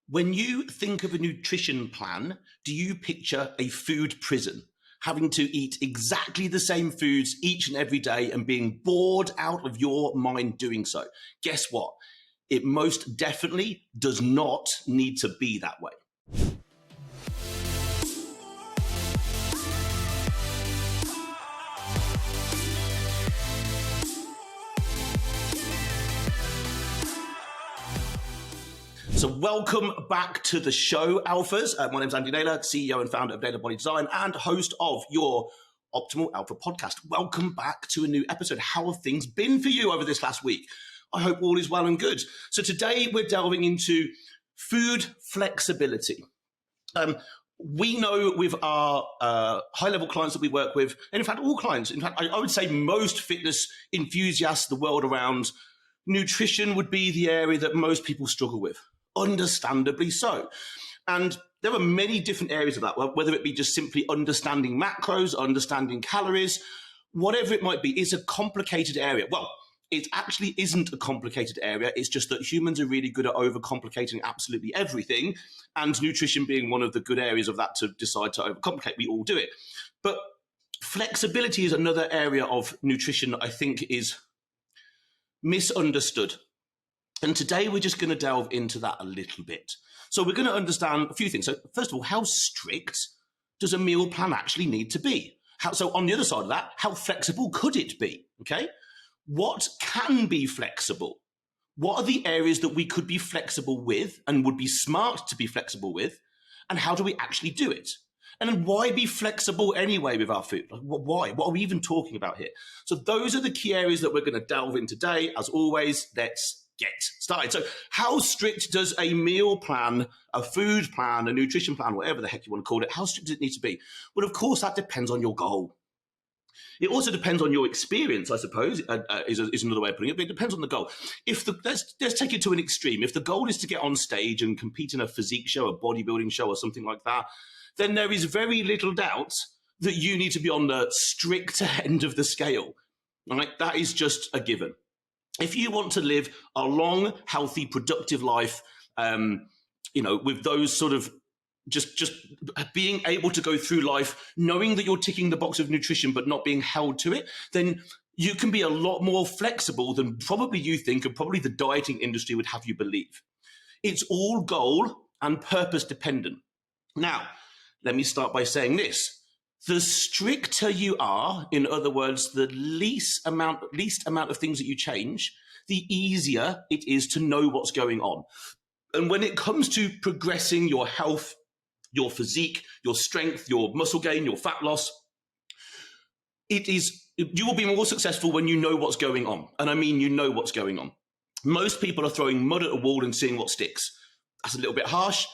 When you think of a nutrition plan, do you picture a food prison? Having to eat exactly the same foods each and every day and being bored out of your mind doing so? Guess what? It most definitely does not need to be that way. So welcome back to the show, Alphas. My name's Andy Naylor, CEO and founder of Naylor Body Design and host of your Optimal Alpha podcast. Welcome back to a new episode. How have things been for you over this last week? I hope all is well and good. So today we're delving into food flexibility. We know with our high-level clients that we work with, and in fact, all clients, in fact, I would say most fitness enthusiasts the world around, nutrition would be the area that most people struggle with. Understandably so. And there are many different areas of that, whether it be just simply understanding macros, understanding calories, whatever it might be. It's a complicated area. Well, it actually isn't a complicated area. It's just that humans are really good at overcomplicating absolutely everything, and nutrition being one of the good areas of that to decide to overcomplicate. We all do it. But flexibility is another area of nutrition that I think is misunderstood. And today we're just going to delve into that a little bit. So we're going to understand a few things. So first of all, how strict does a meal plan actually need to be? So on the other side of that, how flexible could it be? Okay. What can be flexible? What are the areas that we could be flexible with and would be smart to be flexible with? And how do we actually do it? And then why be flexible anyway with our food? Like, why? What are we even talking about here? So those are the key areas that we're going to delve in today. As always, let's get started. So how strict does a meal plan, a food plan, a nutrition plan, whatever the heck you want to call it, how strict does it need to be? Well, of course, that depends on your goal. It also depends on your experience, I suppose, is another way of putting it, but it depends on the goal. Let's take it to an extreme. If the goal is to get on stage and compete in a physique show, a bodybuilding show or something like that, then there is very little doubt that you need to be on the stricter end of the scale. Right? That is just a given. If you want to live a long, healthy, productive life, with those sort of just being able to go through life, knowing that you're ticking the box of nutrition, but not being held to it, then you can be a lot more flexible than probably you think, and probably the dieting industry would have you believe. It's all goal and purpose dependent. Now, let me start by saying this. The stricter you are, in other words, the least amount of things that you change, the easier it is to know what's going on. And when it comes to progressing your health, your physique, your strength, your muscle gain, your fat loss, you will be more successful when you know what's going on. And I mean, you know what's going on. Most people are throwing mud at a wall and seeing what sticks. That's a little bit harsh,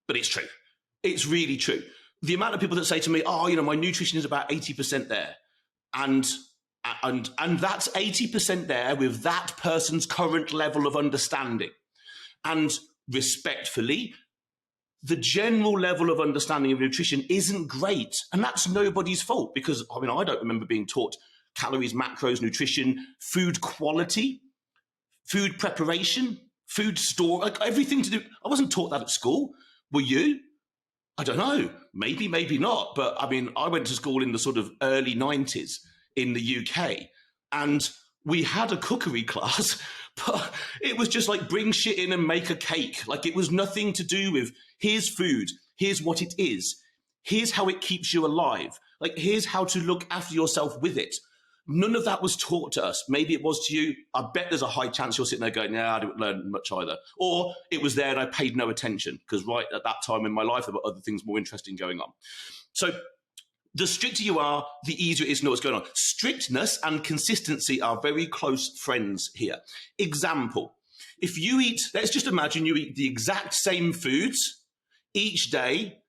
but it's true. It's really true. The amount of people that say to me, my nutrition is about 80% there. And that's 80% there with that person's current level of understanding. And respectfully, the general level of understanding of nutrition isn't great. And that's nobody's fault because, I don't remember being taught calories, macros, nutrition, food quality, food preparation, food store, like everything to do. I wasn't taught that at school. Were you? I don't know, maybe not. But I went to school in the sort of early 90s in the UK, and we had a cookery class, but it was just like bring shit in and make a cake. Like it was nothing to do with here's food, here's what it is, here's how it keeps you alive. Like here's how to look after yourself with it. None of that was taught to us. Maybe it was to you. I bet there's a high chance you're sitting there going, I didn't learn much either. Or it was there and I paid no attention because right at that time in my life, there were other things more interesting going on. So the stricter you are, the easier it is to know what's going on. Strictness and consistency are very close friends here. Example, if you let's just imagine you eat the exact same foods each day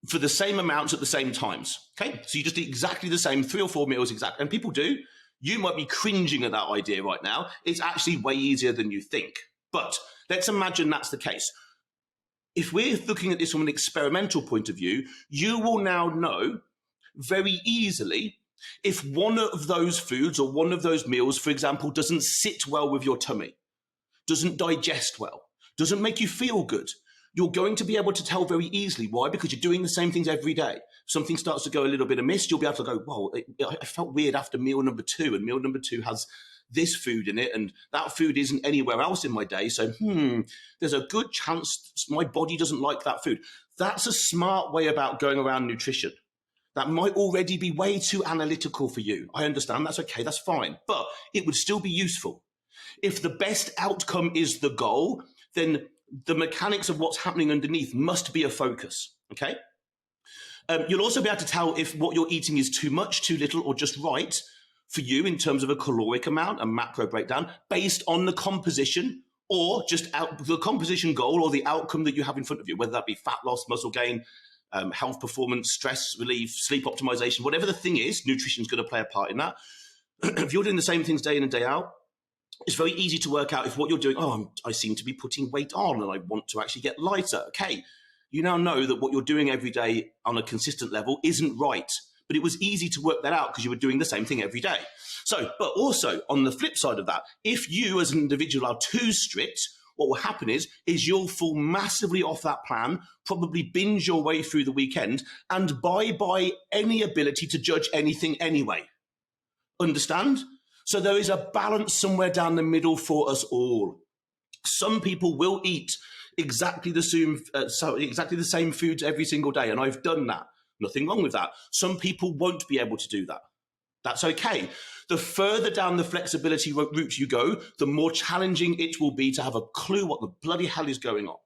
for the same amounts at the same times. Okay, so you just eat exactly the same 3 or 4 meals exact, and people do. You might be cringing at that idea right now. It's actually way easier than you think. But let's imagine that's the case. If we're looking at this from an experimental point of view, you will now know very easily if one of those foods or one of those meals, for example, doesn't sit well with your tummy, doesn't digest well, doesn't make you feel good. you're going to be able to tell very easily. Why? Because you're doing the same things every day. Something starts to go a little bit amiss, you'll be able to go, well, I felt weird after meal number 2, and meal number 2 has this food in it, and that food isn't anywhere else in my day. So, there's a good chance my body doesn't like that food. That's a smart way about going around nutrition. That might already be way too analytical for you. I understand. That's okay. That's fine. But it would still be useful. If the best outcome is the goal, then the mechanics of what's happening underneath must be a focus. Okay? You'll also be able to tell if what you're eating is too much, too little, or just right for you in terms of a caloric amount, a macro breakdown, based on the composition or just the composition goal or the outcome that you have in front of you, whether that be fat loss, muscle gain, health performance, stress relief, sleep optimization, whatever the thing is, nutrition is going to play a part in that. If you're doing the same things day in and day out, it's very easy to work out if what you're doing, I seem to be putting weight on and I want to actually get lighter. Okay, you now know that what you're doing every day on a consistent level isn't right. But it was easy to work that out because you were doing the same thing every day. So, but also on the flip side of that, if you as an individual are too strict, what will happen is you'll fall massively off that plan, probably binge your way through the weekend, and bye-bye any ability to judge anything anyway. Understand? So there is a balance somewhere down the middle for us all. Some people will eat exactly the same foods every single day, and I've done that. Nothing wrong with that. Some people won't be able to do that. That's okay. The further down the flexibility route you go, the more challenging it will be to have a clue what the bloody hell is going on.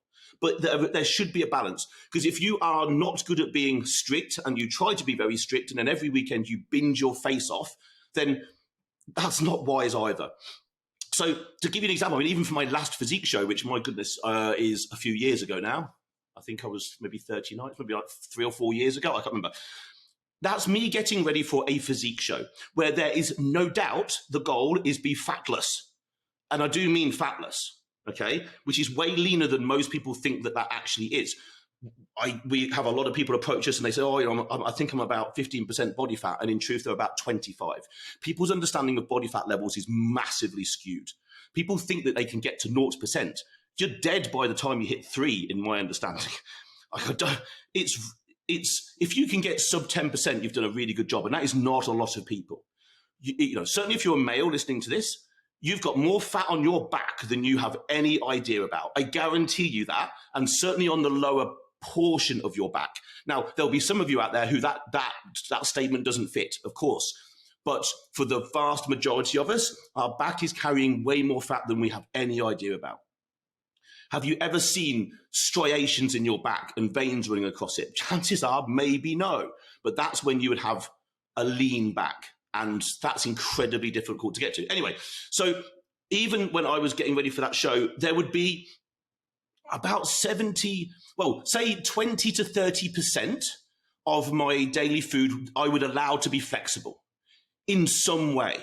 But there should be a balance. Because if you are not good at being strict and you try to be very strict and then every weekend you binge your face off, then that's not wise either. So to give you an example, I mean, even for my last physique show, which my goodness is a few years ago now, I think I was maybe 39, maybe like 3 or 4 years ago. I can't remember. That's me getting ready for a physique show where there is no doubt the goal is be fatless. And I do mean fatless, okay? Which is way leaner than most people think that actually is. We have a lot of people approach us and they say, I think I'm about 15% body fat. And in truth, they're about 25. People's understanding of body fat levels is massively skewed. People think that they can get to 0%. You're dead by the time you hit 3, in my understanding. It's if you can get sub 10%, you've done a really good job, and that is not a lot of people. You know, certainly if you're a male listening to this, you've got more fat on your back than you have any idea about. I guarantee you that, and certainly on the lower portion of your back. Now, there'll be some of you out there who that statement doesn't fit, of course. But for the vast majority of us, our back is carrying way more fat than we have any idea about. Have you ever seen striations in your back and veins running across it? Chances are maybe no, but that's when you would have a lean back, and that's incredibly difficult to get to. Anyway, so even when I was getting ready for that show, there would be about 20 to 30% of my daily food I would allow to be flexible in some way,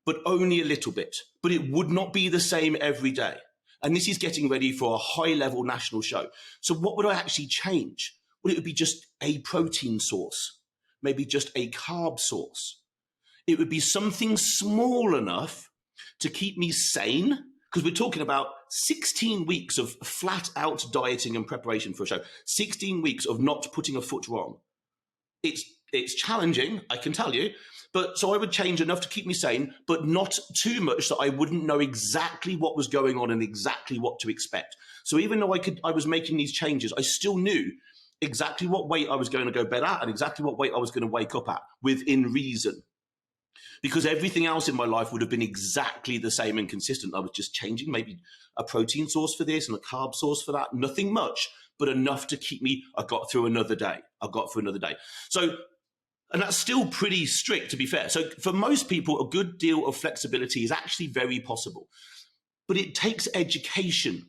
but only a little bit. But it would not be the same every day. And this is getting ready for a high-level national show. So what would I actually change? Well, it would be just a protein source, maybe just a carb source. It would be something small enough to keep me sane, because we're talking about 16 weeks of flat-out dieting and preparation for a show, 16 weeks of not putting a foot wrong. It's challenging, I can tell you. But so I would change enough to keep me sane, but not too much that I wouldn't know exactly what was going on and exactly what to expect. So even though I was making these changes, I still knew exactly what weight I was going to go bed at and exactly what weight I was going to wake up at within reason. Because everything else in my life would have been exactly the same and consistent. I was just changing maybe a protein source for this and a carb source for that. Nothing much, but enough to keep me, I got through another day. So, and that's still pretty strict, to be fair. So for most people, a good deal of flexibility is actually very possible. But it takes education.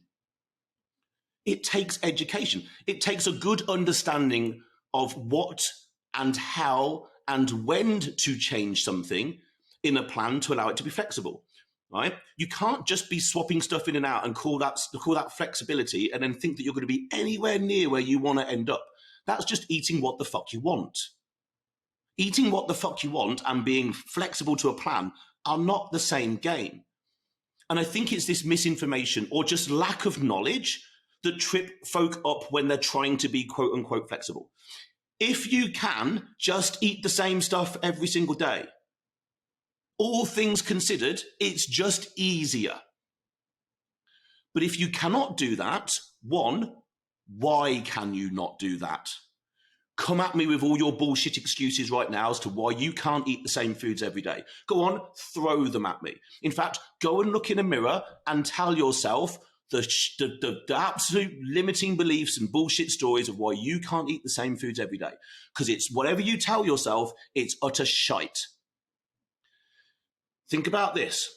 It takes education. It takes a good understanding of what and how and when to change something in a plan to allow it to be flexible, right? You can't just be swapping stuff in and out and call that flexibility and then think that you're going to be anywhere near where you want to end up. That's just eating what the fuck you want. Eating what the fuck you want and being flexible to a plan are not the same game. And I think it's this misinformation or just lack of knowledge that trip folk up when they're trying to be quote unquote flexible. If you can just eat the same stuff every single day, all things considered, it's just easier. But if you cannot do that, one, why can you not do that? Come at me with all your bullshit excuses right now as to why you can't eat the same foods every day. Go on, throw them at me. In fact, go and look in a mirror and tell yourself the absolute limiting beliefs and bullshit stories of why you can't eat the same foods every day. Because it's whatever you tell yourself, it's utter shite. Think about this.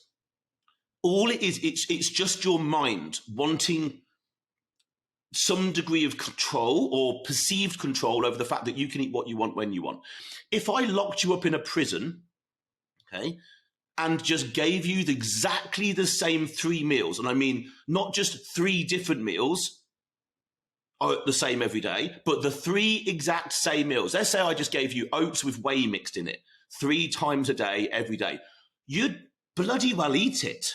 All it is, it's just your mind wanting some degree of control or perceived control over the fact that you can eat what you want when you want. If I locked you up in a prison, okay, and just gave you exactly the same 3 meals, and I mean not just 3 different meals the same every day, but the 3 exact same meals. Let's say I just gave you oats with whey mixed in it 3 times a day, every day. You'd bloody well eat it,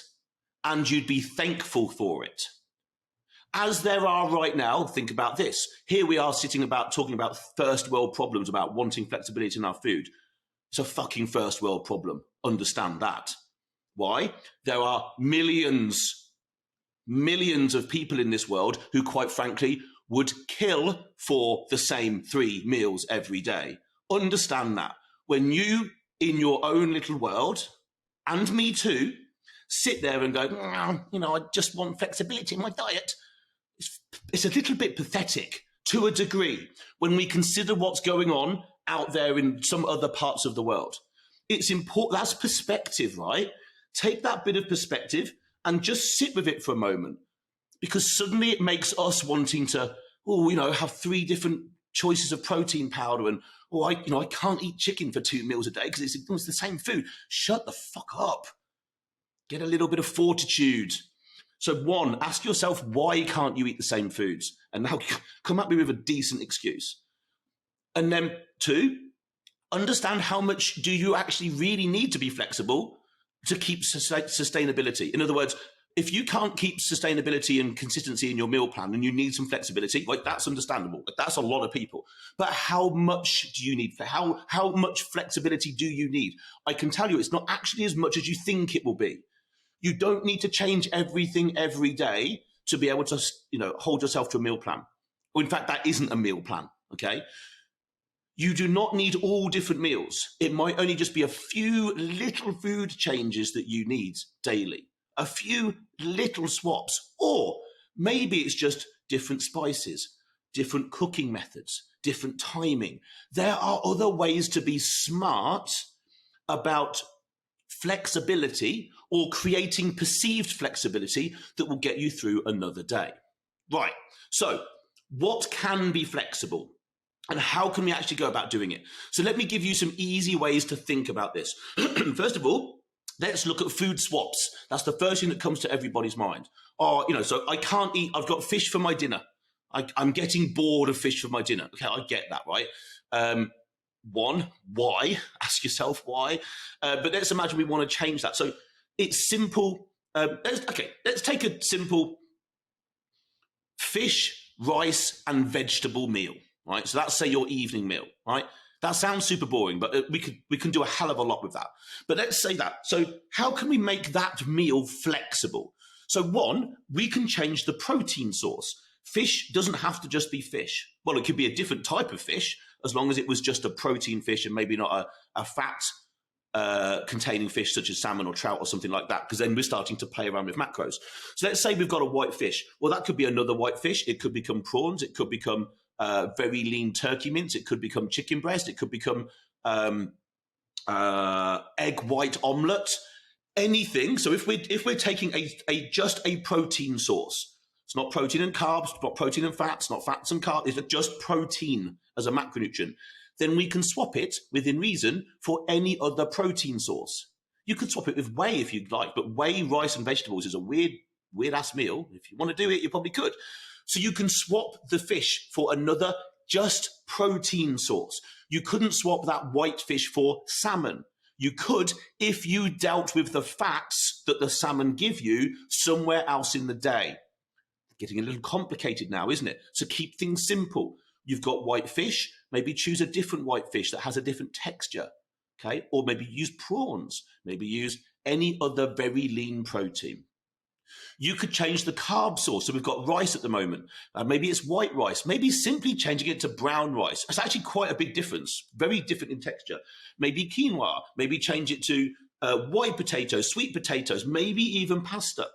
and you'd be thankful for it. As there are right now, think about this. Here we are sitting about talking about first world problems, about wanting flexibility in our food. It's a fucking first world problem. Understand that. Why? There are millions of people in this world who, quite frankly, would kill for the same 3 meals every day. Understand that. When you, in your own little world, and me too, sit there and go, I just want flexibility in my diet. It's a little bit pathetic to a degree when we consider what's going on out there in some other parts of the world. It's important. That's perspective, right? Take that bit of perspective and just sit with it for a moment, because suddenly it makes us wanting to, have 3 different choices of protein powder, and I can't eat chicken for 2 meals a day because it's the same food. Shut the fuck up. Get a little bit of fortitude. So 1, ask yourself, why can't you eat the same foods? And now come at me with a decent excuse. And then 2, understand how much do you actually really need to be flexible to keep sustainability. In other words, if you can't keep sustainability and consistency in your meal plan and you need some flexibility, that's understandable. That's a lot of people. But how much do you need? How much flexibility do you need? I can tell you it's not actually as much as you think it will be. You don't need to change everything every day to be able to, hold yourself to a meal plan. Or in fact, that isn't a meal plan, okay? You do not need all different meals. It might only just be a few little food changes that you need daily, a few little swaps, or maybe it's just different spices, different cooking methods, different timing. There are other ways to be smart about flexibility or creating perceived flexibility that will get you through another day. Right. So what can be flexible and how can we actually go about doing it? So let me give you some easy ways to think about this. First of all, let's look at food swaps. That's the first thing that comes to everybody's mind. So I can't eat, I've got fish for my dinner. I'm getting bored of fish for my dinner. Okay, I get that, right? 1, why? Ask yourself why. But let's imagine we want to change that. So it's simple. Let's take a simple fish, rice, and vegetable meal, right? So that's, say, your evening meal, right? That sounds super boring, but we can do a hell of a lot with that. But let's say that. So how can we make that meal flexible? So 1, we can change the protein source. Fish doesn't have to just be fish. Well, it could be a different type of fish, as long as it was just a protein fish and maybe not a fat containing fish such as salmon or trout or something like that, because then we're starting to play around with macros. So let's say we've got a white fish. Well, that could be another white fish. It could become prawns. It could become very lean turkey mince. It could become chicken breast. It could become egg white omelette, anything. So if we're taking just a protein source, it's not protein and carbs, it's not protein and fats, not fats and carbs, it's just protein as a macronutrient, then we can swap it within reason for any other protein source. You could swap it with whey if you'd like, but whey, rice, and vegetables is a weird ass meal. If you want to do it, you probably could. So you can swap the fish for another just protein source. You couldn't swap that white fish for salmon. You could if you dealt with the fats that the salmon give you somewhere else in the day. getting a little complicated now, isn't it? So keep things simple. You've got white fish, maybe choose a different white fish that has a different texture, okay? Or maybe use prawns, maybe use any other very lean protein. You could change the carb source. So we've got rice at the moment. Maybe it's white rice. Maybe simply changing it to brown rice. It's actually quite a big difference, very different in texture. Maybe quinoa. Maybe change it to white potatoes, sweet potatoes, maybe even pasta.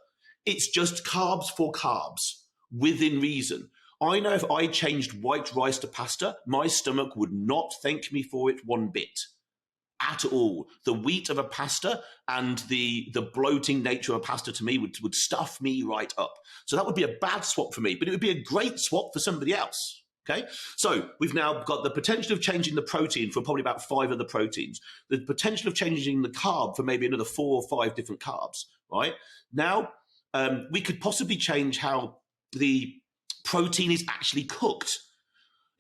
It's just carbs for carbs within reason. I know if I changed white rice to pasta, my stomach would not thank me for it one bit. At all. The wheat of a pasta and the bloating nature of a pasta to me would stuff me right up. So that would be a bad swap for me, but it would be a great swap for somebody else. Okay, so we've now got the potential of changing the protein for probably about 5 other proteins, the potential of changing the carb for maybe another 4 or 5 different carbs, right? Now, we could possibly change how the protein is actually cooked.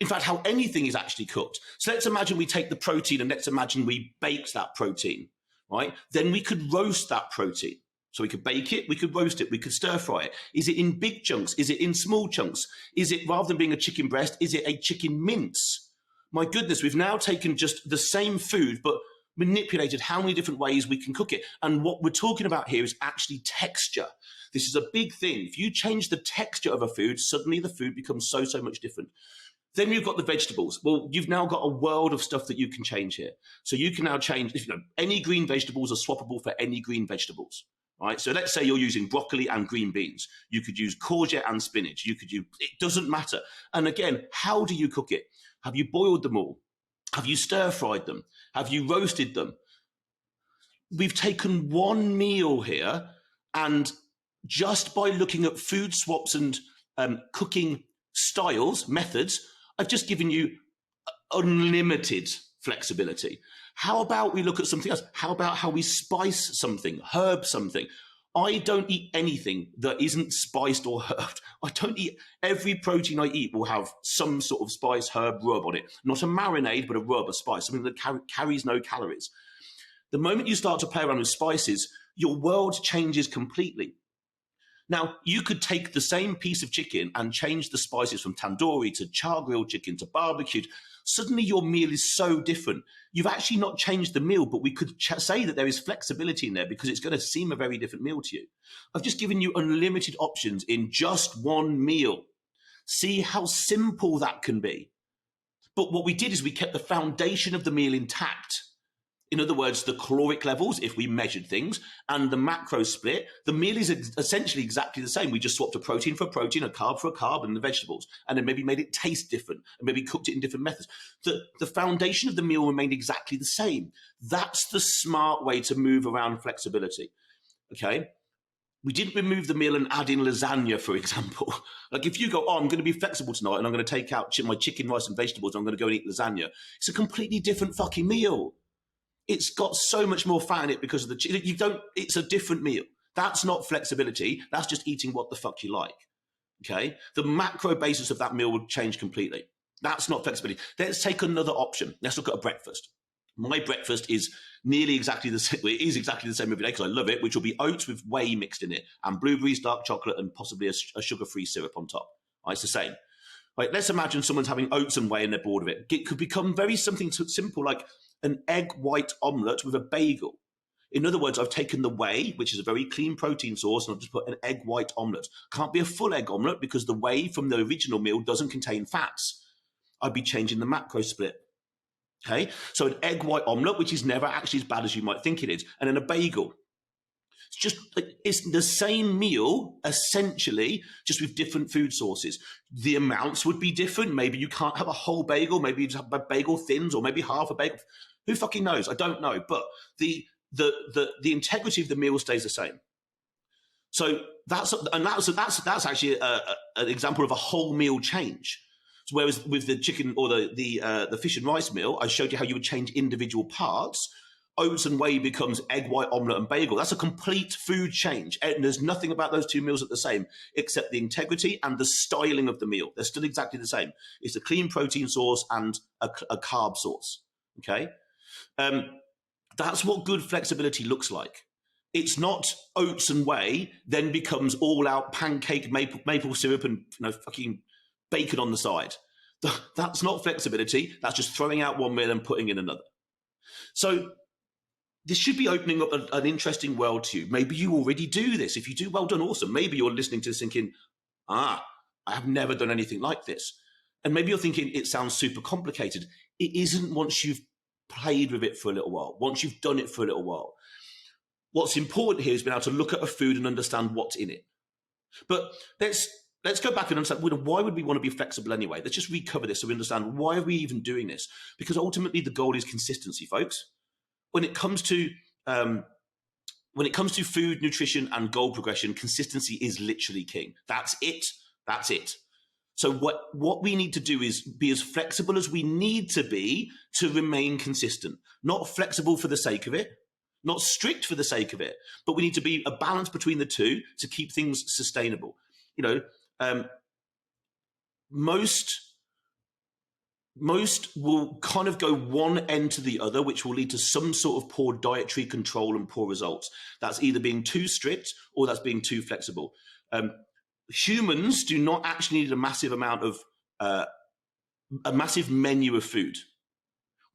In fact, how anything is actually cooked. So let's imagine we take the protein and let's imagine we baked that protein, right? Then we could roast that protein. So we could bake it, we could roast it, we could stir fry it. Is it in big chunks? Is it in small chunks? Is it, rather than being a chicken breast, is it a chicken mince? My goodness, we've now taken just the same food, but manipulated how many different ways we can cook it. And what we're talking about here is actually texture. This is a big thing. If you change the texture of a food, suddenly the food becomes so much different. Then you've got the vegetables. Well, you've now got a world of stuff that you can change here. So you can now change, any green vegetables are swappable for any green vegetables. Right? So let's say you're using broccoli and green beans. You could use courgette and spinach. It doesn't matter. And again, how do you cook it? Have you boiled them all? Have you stir-fried them? Have you roasted them? We've taken one meal here, and just by looking at food swaps and cooking styles, methods, I've just given you unlimited flexibility. How about we look at something else? How about how we spice something, herb something? I don't eat anything that isn't spiced or herbed. I don't eat, every protein I eat will have some sort of spice, herb, rub on it. Not a marinade, but a rub, a spice, something that carries no calories. The moment you start to play around with spices, your world changes completely. Now, you could take the same piece of chicken and change the spices from tandoori to char-grilled chicken to barbecued. Suddenly your meal is so different. You've actually not changed the meal, but we could say that there is flexibility in there because it's going to seem a very different meal to you. I've just given you unlimited options in just one meal. See how simple that can be. But what we did is we kept the foundation of the meal intact. In other words, the caloric levels, if we measured things, and the macro split, the meal is essentially exactly the same. We just swapped a protein for a protein, a carb for a carb, and the vegetables, and then maybe made it taste different, and maybe cooked it in different methods. The foundation of the meal remained exactly the same. That's the smart way to move around flexibility, okay? We didn't remove the meal and add in lasagna, for example. Like if you go, oh, I'm going to be flexible tonight, and I'm going to take out my chicken, rice, and vegetables, and I'm going to go and eat lasagna. It's a completely different fucking meal. It's got so much more fat in it because of the it's a different meal. That's not flexibility. That's just eating what the fuck you like. Okay. The macro basis of that meal would change completely. That's not flexibility. Let's take another option. Let's look at a breakfast. My breakfast is nearly exactly the same. It is exactly the same every day because I love it, which will be oats with whey mixed in it and blueberries, dark chocolate, and possibly a sugar-free syrup on top. Right, it's the same. Right, let's imagine someone's having oats and whey and they're bored of it. It could become very something simple like an egg white omelette with a bagel. In other words, I've taken the whey, which is a very clean protein source, and I've just put an egg white omelette. Can't be a full egg omelette because the whey from the original meal doesn't contain fats. I'd be changing the macro split. Okay, so an egg white omelette, which is never actually as bad as you might think it is, and then a bagel. It's the same meal, essentially, just with different food sources. The amounts would be different. Maybe you can't have a whole bagel. Maybe you just have a bagel thins or maybe half a bagel. Who fucking knows? I don't know. But the integrity of the meal stays the same. So that's actually an example of a whole meal change. So whereas with the chicken or the fish and rice meal, I showed you how you would change individual parts. Oats and whey becomes egg white omelette and bagel. That's a complete food change. And there's nothing about those two meals that are the same except the integrity and the styling of the meal. They're still exactly the same. It's a clean protein source and a carb source. Okay, that's what good flexibility looks like. It's not oats and whey, then becomes all out pancake maple syrup and fucking bacon on the side. That's not flexibility. That's just throwing out one meal and putting in another. So this should be opening up an interesting world to you. Maybe you already do this. If you do, well done, awesome. Maybe you're listening to this thinking, I have never done anything like this. And maybe you're thinking it sounds super complicated. It isn't once you've played with it for a little while, once you've done it for a little while. What's important here is being able to look at a food and understand what's in it. But let's go back and understand, why would we want to be flexible anyway? Let's just recover this so we understand, why are we even doing this? Because ultimately the goal is consistency, folks. When it comes to food, nutrition, and goal progression, consistency is literally king. That's it. That's it. So what we need to do is be as flexible as we need to be to remain consistent. Not flexible for the sake of it, not strict for the sake of it, but we need to be a balance between the two to keep things sustainable. Most will kind of go one end to the other, which will lead to some sort of poor dietary control and poor results. That's either being too strict or that's being too flexible. Humans do not actually need a massive amount of a massive menu of food.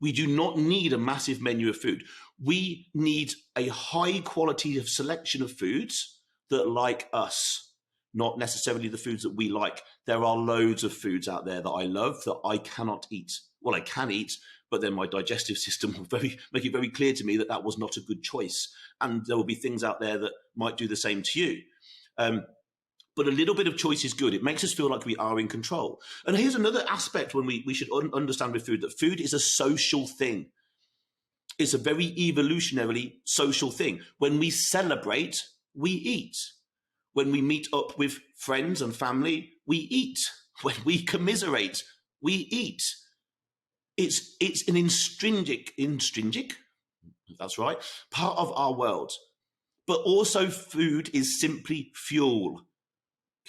We do not need a massive menu of food. We need a high quality of selection of foods that like us, not necessarily the foods that we like. There are loads of foods out there that I love that I cannot eat. Well, I can eat, but then my digestive system will make it very clear to me that was not a good choice. And there will be things out there that might do the same to you. But a little bit of choice is good. It makes us feel like we are in control. And here's another aspect when we should understand with food, that food is a social thing. It's a very evolutionarily social thing. When we celebrate, we eat. When we meet up with friends and family, we eat. When we commiserate, we eat. It's an intrinsic, that's right, part of our world. But also food is simply fuel.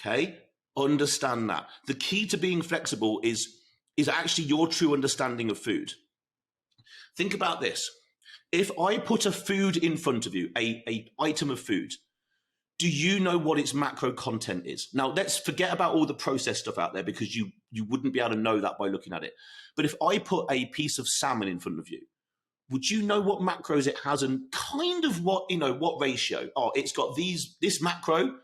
Okay, understand that. The key to being flexible is actually your true understanding of food. Think about this. If I put a food in front of you, a item of food, do you know what its macro content is? Now, let's forget about all the processed stuff out there, because you wouldn't be able to know that by looking at it. But if I put a piece of salmon in front of you, would you know what macros it has and kind of what ratio? Oh, it's got this macro,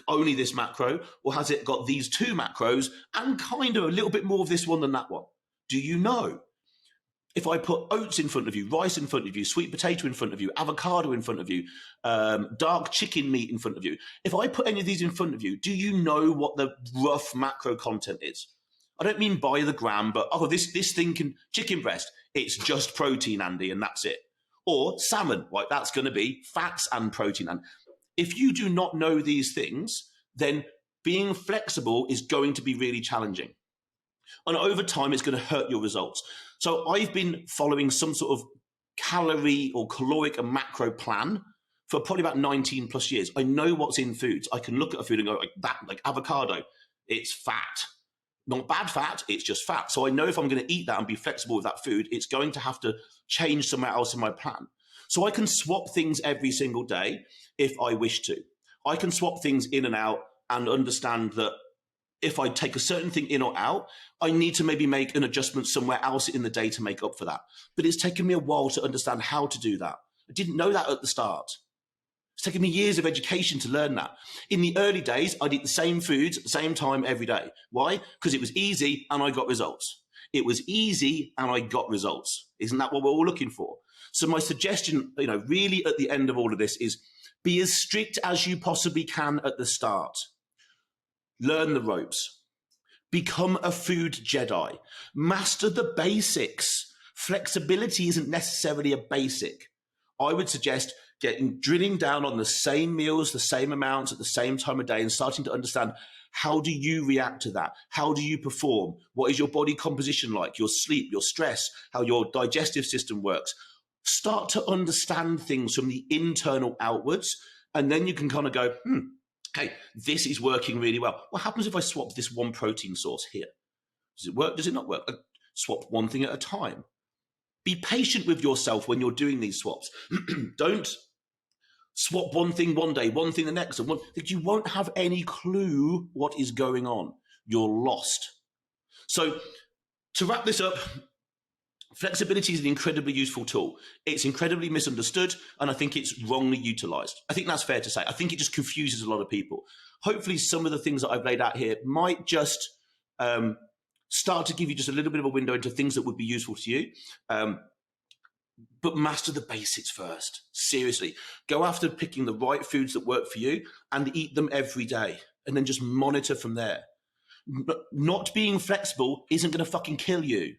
only this macro, or has it got these two macros and kind of a little bit more of this one than that one? Do you know? If I put oats in front of you, rice in front of you, sweet potato in front of you, avocado in front of you, dark chicken meat in front of you, if I put any of these in front of you, do you know what the rough macro content is? I don't mean by the gram, but this thing can, chicken breast, it's just protein, Andy, and that's it. Or salmon, right? That's going to be fats and protein. And if you do not know these things, then being flexible is going to be really challenging. And over time, it's going to hurt your results. So I've been following some sort of calorie or caloric and macro plan for probably about 19 plus years. I know what's in foods. I can look at a food and go, like avocado, it's fat. Not bad fat, it's just fat. So I know if I'm going to eat that and be flexible with that food, it's going to have to change somewhere else in my plan. So I can swap things every single day if I wish to. I can swap things in and out and understand that if I take a certain thing in or out, I need to maybe make an adjustment somewhere else in the day to make up for that. But it's taken me a while to understand how to do that. I didn't know that at the start. It's taken me years of education to learn that. In the early days, I'd eat the same foods at the same time every day. Why? Because it was easy and I got results. It was easy and I got results. Isn't that what we're all looking for? So my suggestion, really at the end of all of this is be as strict as you possibly can at the start. Learn the ropes. Become a food Jedi. Master the basics. Flexibility isn't necessarily a basic. I would suggest drilling down on the same meals, the same amounts at the same time of day and starting to understand, how do you react to that? How do you perform? What is your body composition like? Your sleep, your stress, how your digestive system works. Start to understand things from the internal outwards, and then you can kind of go, okay, this is working really well. What happens if I swap this one protein source here? Does it work? Does it not work? Swap one thing at a time. Be patient with yourself when you're doing these swaps. Don't Swap one thing one day, one thing the next, and you won't have any clue what is going on. You're lost. So to wrap this up, flexibility is an incredibly useful tool. It's incredibly misunderstood, and I think it's wrongly utilized. I think that's fair to say. I think it just confuses a lot of people. Hopefully some of the things that I've laid out here might just start to give you just a little bit of a window into things that would be useful to you. But master the basics first. Seriously. Go after picking the right foods that work for you and eat them every day. And then just monitor from there. But not being flexible isn't going to fucking kill you.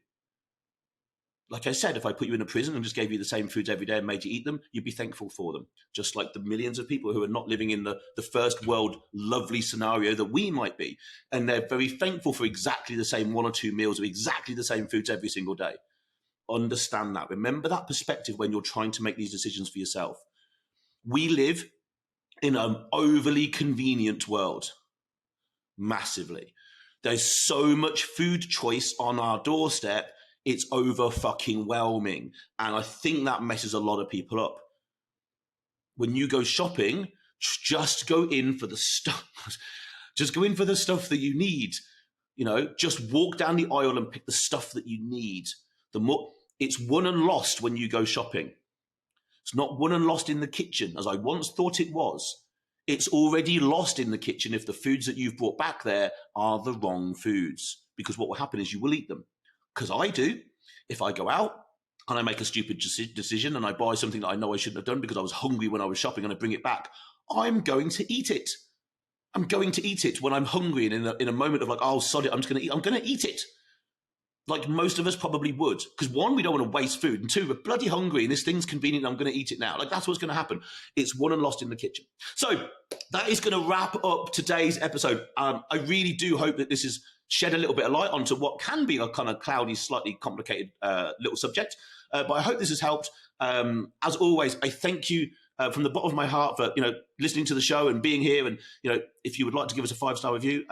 Like I said, if I put you in a prison and just gave you the same foods every day and made you eat them, you'd be thankful for them. Just like the millions of people who are not living in the first world lovely scenario that we might be. And they're very thankful for exactly the same 1 or 2 meals of exactly the same foods every single day. Understand that. Remember that perspective when you're trying to make these decisions for yourself. We live in an overly convenient world. Massively. There's so much food choice on our doorstep, it's over fucking whelming. And I think that messes a lot of people up. When you go shopping, just go in for the stuff. Just go in for the stuff that you need. You know, just walk down the aisle and pick the stuff that you need. It's won and lost when you go shopping. It's not won and lost in the kitchen, as I once thought it was. It's already lost in the kitchen if the foods that you've brought back there are the wrong foods. Because what will happen is you will eat them. Because I do. If I go out and I make a stupid decision and I buy something that I know I shouldn't have done because I was hungry when I was shopping and I bring it back, I'm going to eat it. I'm going to eat it when I'm hungry and in a moment of like, oh, sod it, I'm going to eat it. Like most of us probably would. Because one, we don't want to waste food. And two, we're bloody hungry and this thing's convenient and I'm going to eat it now. Like that's what's going to happen. It's won and lost in the kitchen. So that is going to wrap up today's episode. I really do hope that this has shed a little bit of light onto what can be a kind of cloudy, slightly complicated little subject. But I hope this has helped. As always, I thank you from the bottom of my heart for listening to the show and being here. And if you would like to give us a 5-star review,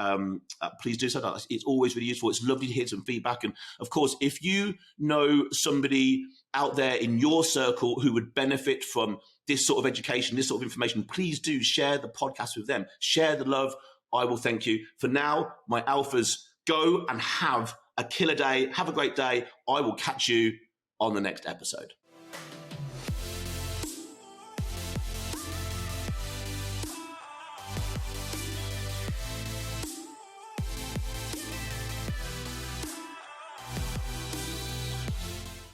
please do so. It's always really useful. It's lovely to hear some feedback. And of course, if you know somebody out there in your circle who would benefit from this sort of education, this sort of information, please do share the podcast with them. Share the love. I will thank you. For now, my alphas, go and have a killer day. Have a great day. I will catch you on the next episode.